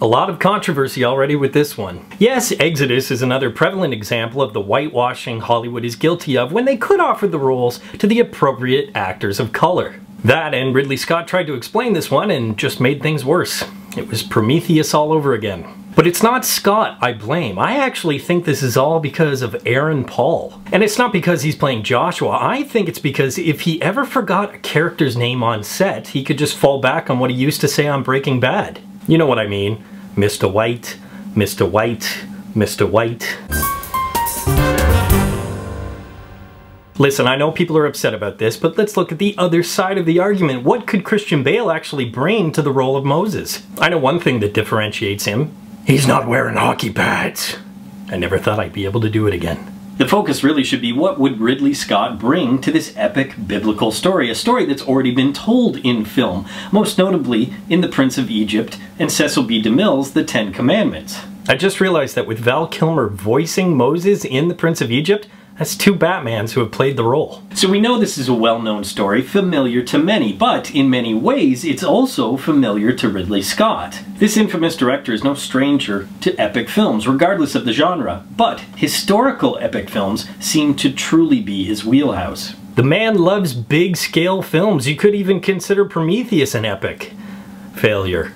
A lot of controversy already with this one. Yes, Exodus is another prevalent example of the whitewashing Hollywood is guilty of when they could offer the roles to the appropriate actors of color. That and Ridley Scott tried to explain this one and just made things worse. It was Prometheus all over again. But it's not Scott I blame. I actually think this is all because of Aaron Paul. And it's not because he's playing Joshua. I think it's because if he ever forgot a character's name on set, he could just fall back on what he used to say on Breaking Bad. You know what I mean. Mr. White, Mr. White, Mr. White. Listen, I know people are upset about this, but let's look at the other side of the argument. What could Christian Bale actually bring to the role of Moses? I know one thing that differentiates him. He's not wearing hockey pads. I never thought I'd be able to do it again. The focus really should be what would Ridley Scott bring to this epic biblical story, a story that's already been told in film, most notably in The Prince of Egypt and Cecil B. DeMille's The Ten Commandments. I just realized that with Val Kilmer voicing Moses in The Prince of Egypt, that's two Batmans who have played the role. So we know this is a well-known story, familiar to many, but in many ways it's also familiar to Ridley Scott. This infamous director is no stranger to epic films, regardless of the genre, but historical epic films seem to truly be his wheelhouse. The man loves big-scale films. You could even consider Prometheus an epic failure.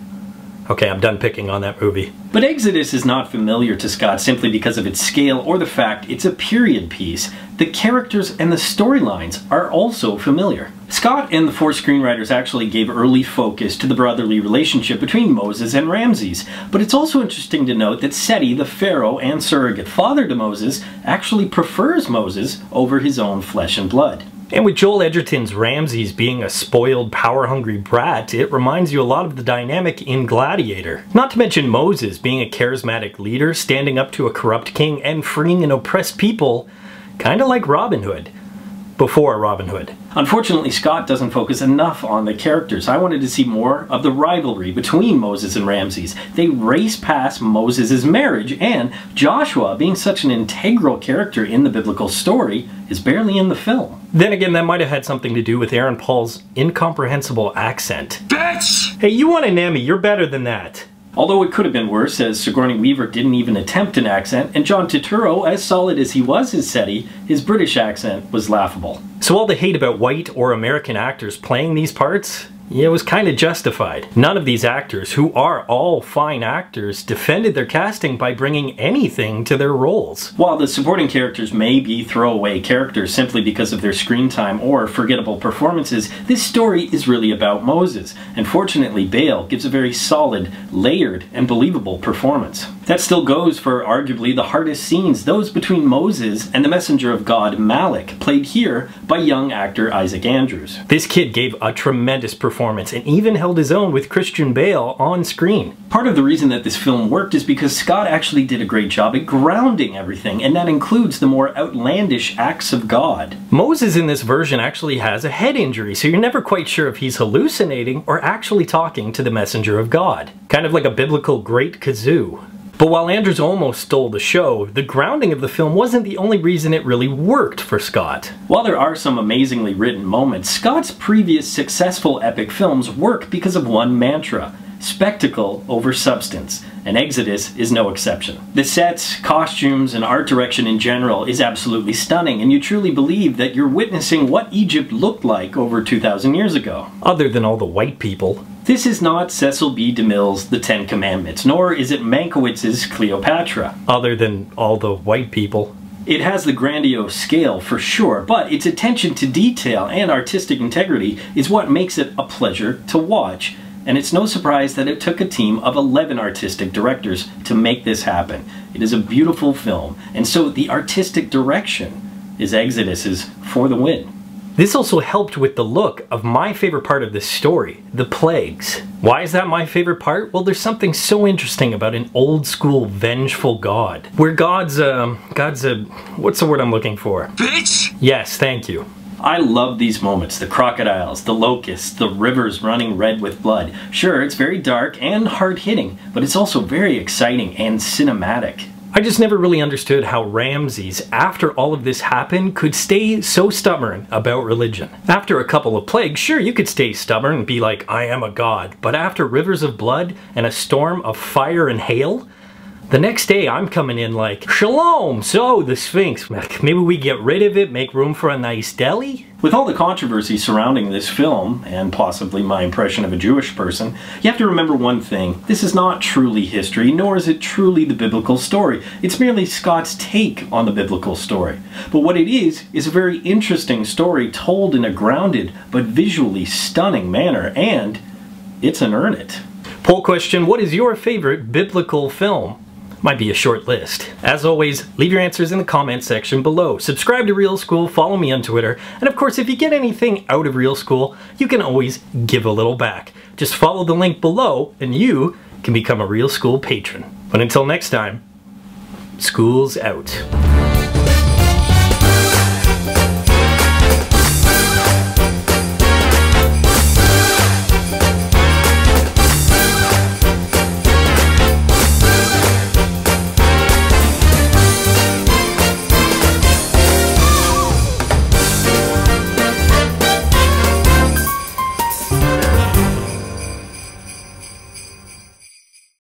Okay, I'm done picking on that movie. But Exodus is not familiar to Scott simply because of its scale or the fact it's a period piece. The characters and the storylines are also familiar. Scott and the four screenwriters actually gave early focus to the brotherly relationship between Moses and Ramses, but it's also interesting to note that Seti, the pharaoh and surrogate father to Moses, actually prefers Moses over his own flesh and blood. And with Joel Edgerton's Ramses being a spoiled, power-hungry brat, it reminds you a lot of the dynamic in Gladiator. Not to mention Moses being a charismatic leader, standing up to a corrupt king and freeing an oppressed people, kinda like Robin Hood. Before Robin Hood. Unfortunately, Scott doesn't focus enough on the characters. I wanted to see more of the rivalry between Moses and Ramses. They race past Moses' marriage, and Joshua, being such an integral character in the biblical story, is barely in the film. Then again, that might have had something to do with Aaron Paul's incomprehensible accent. Bitch! Hey, you won an Emmy, you're better than that. Although it could have been worse, as Sigourney Weaver didn't even attempt an accent, and John Turturro, as solid as he was as Seti, his British accent was laughable. So all the hate about white or American actors playing these parts, yeah, it was kind of justified. None of these actors, who are all fine actors, defended their casting by bringing anything to their roles. While the supporting characters may be throwaway characters simply because of their screen time or forgettable performances, this story is really about Moses, and fortunately Bale gives a very solid, layered, and believable performance. That still goes for arguably the hardest scenes, those between Moses and the messenger of God, Malik, played here by young actor Isaac Andrews. This kid gave a tremendous performance and even held his own with Christian Bale on screen. Part of the reason that this film worked is because Scott actually did a great job at grounding everything, and that includes the more outlandish acts of God. Moses in this version actually has a head injury, so you're never quite sure if he's hallucinating or actually talking to the messenger of God. Kind of like a biblical great kazoo. But while Andrews almost stole the show, the grounding of the film wasn't the only reason it really worked for Scott. While there are some amazingly written moments, Scott's previous successful epic films work because of one mantra: spectacle over substance, and Exodus is no exception. The sets, costumes, and art direction in general is absolutely stunning, and you truly believe that you're witnessing what Egypt looked like over 2,000 years ago. Other than all the white people. This is not Cecil B. DeMille's The Ten Commandments, nor is it Mankiewicz's Cleopatra. Other than all the white people. It has the grandiose scale for sure, but its attention to detail and artistic integrity is what makes it a pleasure to watch. And it's no surprise that it took a team of 11 artistic directors to make this happen. It is a beautiful film, and so the artistic direction is Exodus's for the win. This also helped with the look of my favorite part of this story, the plagues. Why is that my favorite part? Well, there's something so interesting about an old school vengeful god. Where God's what's the word I'm looking for? Bitch! Yes, thank you. I love these moments, the crocodiles, the locusts, the rivers running red with blood. Sure, it's very dark and hard-hitting, but it's also very exciting and cinematic. I just never really understood how Ramses, after all of this happened, could stay so stubborn about religion. After a couple of plagues, sure, you could stay stubborn and be like, I am a god. But after rivers of blood and a storm of fire and hail, the next day I'm coming in like, Shalom, so the Sphinx, maybe we get rid of it, make room for a nice deli? With all the controversy surrounding this film, and possibly my impression of a Jewish person, you have to remember one thing. This is not truly history, nor is it truly the biblical story. It's merely Scott's take on the biblical story. But what it is a very interesting story told in a grounded but visually stunning manner, and it's an earn it. Poll question, what is your favorite biblical film? Might be a short list. As always, leave your answers in the comment section below. Subscribe to Real School, follow me on Twitter, and of course if you get anything out of Real School, you can always give a little back. Just follow the link below and you can become a Real School patron. But until next time, school's out.